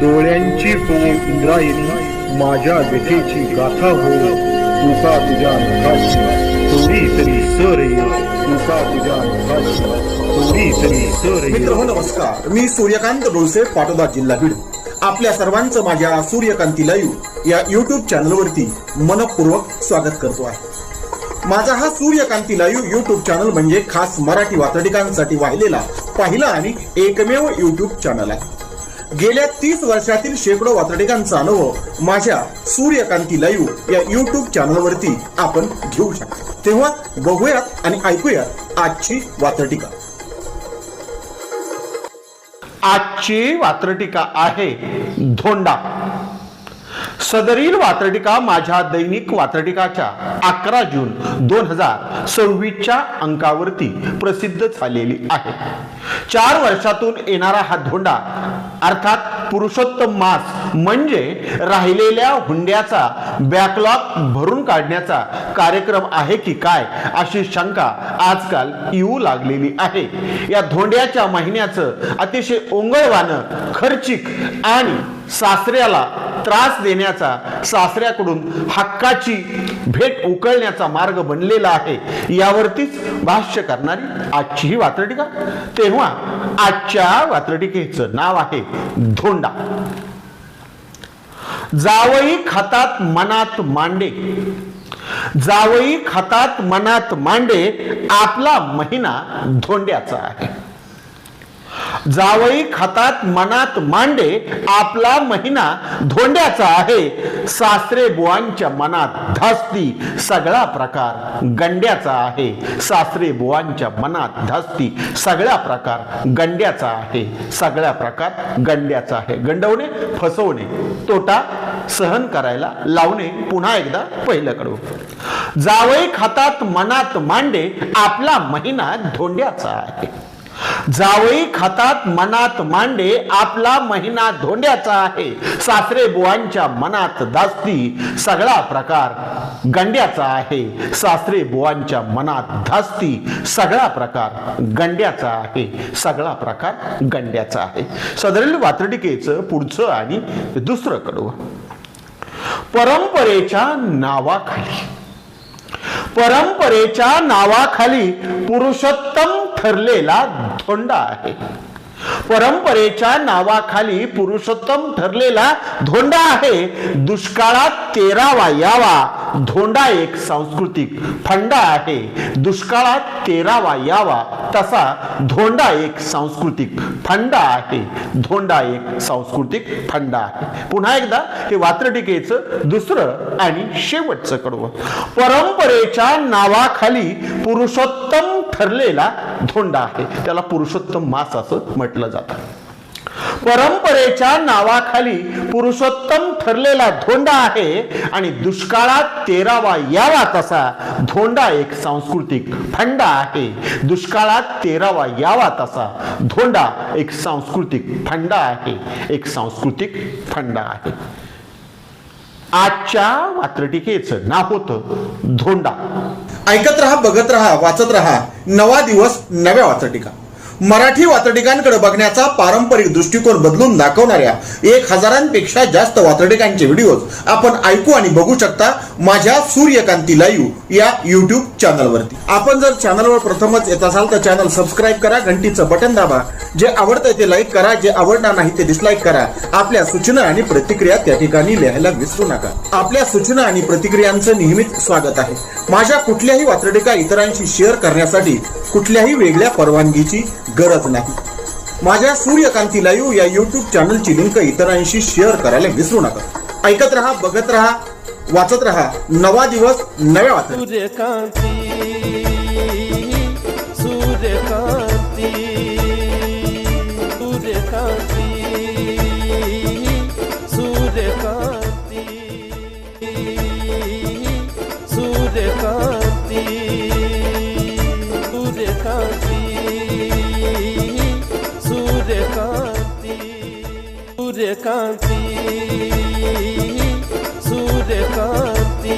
डोळ्यांची हो इंद्रायणी, माझ्या व्यथेची गाथा हो, तुका तुझ्या नखाची थोडी तरी सर येईल, तुका तुझ्या नखाची थोडी तरी सर येईल. मित्र हो नमस्कार, मी सूर्यकांत डोळसे, पाटोदा, जिल्हा बीड. आपल्या सर्वांचं माझ्या सूर्यकांती लाईव्ह या युट्यूब चॅनलवरती मनपूर्वक स्वागत करतो आहे. माझा हा सूर्यकांती लाईव्ह युट्यूब चॅनल म्हणजे खास मराठी वाचडिकांसाठी वाहिलेला पहिला आणि एकमेव युट्यूब चॅनल आहे. गेल्या 30 वर्षातील शेकडो वाचडिकांचा अनुभव माझ्या सूर्यकांती लाईव्ह या युट्यूब चॅनलवरती आपण घेऊ शकता. तेव्हा बघूयात आणि ऐकूयात आजची वाचडिका. आजची वात्रटिका आहे धोंडा. सदरील वात्रटिका माझ्या दैनिक वात्रटिकाच्या 11 जून 2026 अंकावरती प्रसिद्ध झालेली आहे. 4 वर्षातून येणारा हा धोंडा अर्थात पुरुषोत्तम मास म्हणजे राहिलेल्या हुंड्याचा बॅकलॉग भरून काढण्याचा कार्यक्रम आहे की काय अशी शंका आजकाल येऊ लागलेली आहे. या धोंड्याच्या महिन्याचं अतिशय ओंगळवानं, खर्चिक आणि सासऱ्याला त्रास देण्याचा, सासऱ्याकडून हक्काची भेट उकळण्याचा मार्ग बनलेला आहे. यावरतीच भाष्य करणारी आजची ही वात्रटिका. तेव्हा आजच्या वात्रटिकेचं नाव आहे धोंडा. जावई खातात मनात मांडे, जावई खातात मनात मांडे, आपला महिना धोंड्याचा आहे. जावई खातात मनात मांडे, आपला महिना धोंड्याचा आहे. सासरे बुवांच्या मनात धास्ती, सगळा प्रकार गंड्याचा आहे. सासरे बुवांच्या मनात धास्ती, सगळा प्रकार गंड्याचा आहे. सगळा प्रकार गंड्याचा आहे. गंडवणे, फसवणे, तोटा सहन करायला लावणे. पुन्हा एकदा पहिलं कडू. जावई खातात मनात मांडे, आपला महिना धोंड्याचा आहे. जावई खातात मनात मांडे, आपला महिना धोंड्याचा आहे. सासरे बुवांच्या मनात धास्ती, सगळा प्रकार गंड्याचा आहे. सासरे बुवांच्या मनात धास्ती, सगळा प्रकार गंड्याचा आहे. सगळा प्रकार गंड्याचा आहे. सदरील वात्रटिकेचं पुढचं आणि दुसरं कडवं. परंपरेच्या नावाखाली, परंपरेच्या नावाखाली पुरुषोत्तम ठरलेला धोंडा आहे. परंपरेच्या नावाखाली पुरुषोत्तम ठरलेला धोंडा आहे. दुष्काळात तेरावा यावा, धोंडा एक सांस्कृतिक फंडा आहे. दुष्काळात तेरावा यावा, तसा धोंडा एक सांस्कृतिक फंडा आहे. धोंडा एक सांस्कृतिक फंडा आहे. पुन्हा एकदा हे वात्रटिकेचं दुसरं आणि शेवटचं कडवं. परंपरेच्या नावाखाली पुरुषोत्तम ठरलेला धोंडा आहे. त्याला पुरुषोत्तम मास असं म्हटलं जातं. परंपरेच्या नावाखाली पुरुषोत्तम ठरलेला धोंडा आहे आणि दुष्काळात तेरावा यावा तसा धोंडा एक सांस्कृतिक फंडा आहे. दुष्काळात तेरावा यावा तसा धोंडा एक सांस्कृतिक फंडा आहे. एक सांस्कृतिक फंडा आहे. आजच्या वात्रटिकेचं नाव होतं धोंडा. ऐकत रहा, बघत रहा, वाचत रहा. नवा दिवस, नव्या वाचटिका. मराठी वाचटिकांकडे बघण्याचा पारंपरिक दृष्टिकोन बदलून दाखवणाऱ्या 1000पेक्षा जास्त वाचटिकांचे व्हिडिओज आपण ऐकू आणि बघू शकता माझ्या सूर्यकांती लाईव्ह या युट्यूब चॅनलवरती. आपण जर चॅनलवर प्रथमच येत असाल तर चॅनल सबस्क्राईब करा, घंटीचं बटन दाबा. जे आवडतंय ते लाईक करा, जे आवडणार नाही ते डिसलाईक करा. आपल्या सूचना आणि प्रतिक्रिया त्या ठिकाणी लिहायला विसरू नका. आपल्या सूचना आणि प्रतिक्रियांचं नेहमीच स्वागत आहे. माझ्या कुठल्याही वाचटिका इतरांशी शेअर करण्यासाठी कुठल्याही वेगळ्या परवानगीची गरज नाही. माझ्या सूर्यकांती लाईव्ह या युट्यूब चॅनलची लिंक इतरांशी शेअर करायला विसरू नका. ऐकत रहा, बघत रहा, वाचत रहा. नवा दिवस, नव्या वाचटिका. सूर्यकांती, सूर्यकांती, सूर्यकांती, सूर्यकांती, सूर्यकांती, सूर्यकांती, सूर्यकांती, सूर्यकांती, सूर्यकांती.